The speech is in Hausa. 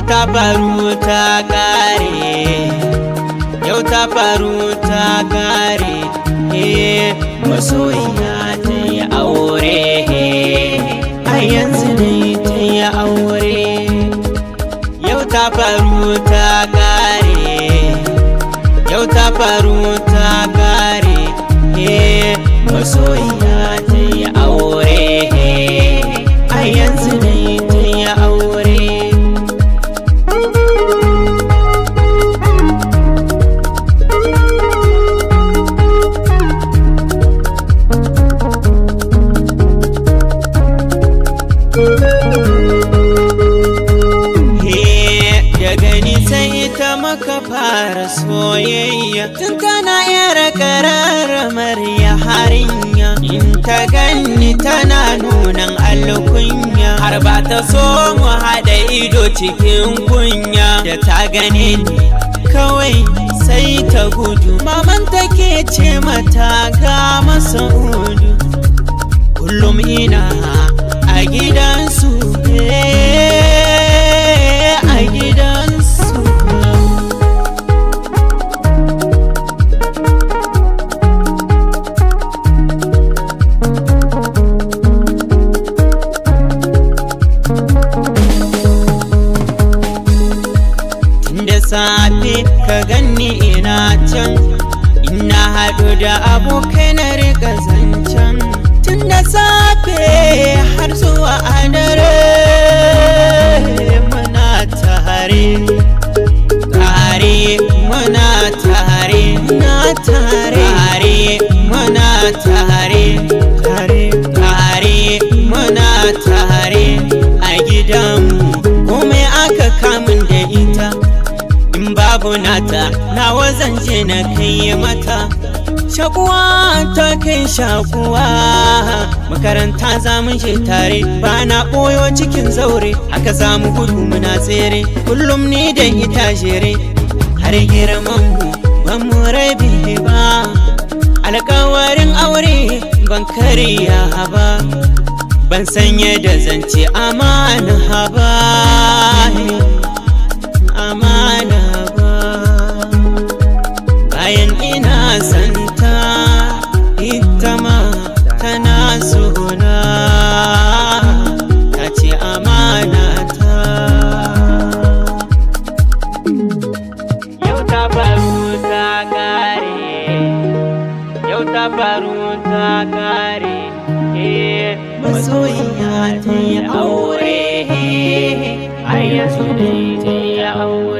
ta faru ta kare, yau ta faru ta kare. Masoyiya ta yi aure, a yanzu ne ta yi aure. Yau ta faru ta kare, yau ta faru ta kare. Masoyiya ta yi aure, a yanzu ne ta yi aure. Ita maka fara soyayya tun kana yara ƙararramar yarinya. In ta ganni tana nunan alkunya, har ba ta so mu haɗa ido cikin kunya. Da ta gane ni kawai sai ta gudu, maman take ce mata ga Masa'udu. Kullum ina a gidansu, a gidansu. Da safe ka ganni ina can, ina haɗu da abokai na riƙa zancen. Tun da safe har zuwa a dare muna tare, tare muna tare, muna tare, muna tare, tare muna tare. A gidanmu komai aka kamun da ita, in babu nata nawa zan je na kai mata. Shakuwa ta kai shakuwa, makaranta za mu je tare, ba na ɓoyo cikin zaure. Haka za mu gudu muna tsere, kullum ni da ita jere. Har girman mu ban mu rabe ba, alƙawarin aure ban karya ba. Ban sanya da zance amana ba, amana ba. Bayan ina santa, ita ma tana sona, ta ce amana ta. Yau ta faru ta kare, yau ta faru ta kare. Masoyiya ta yi aure, a yanzu ne ta yi aure.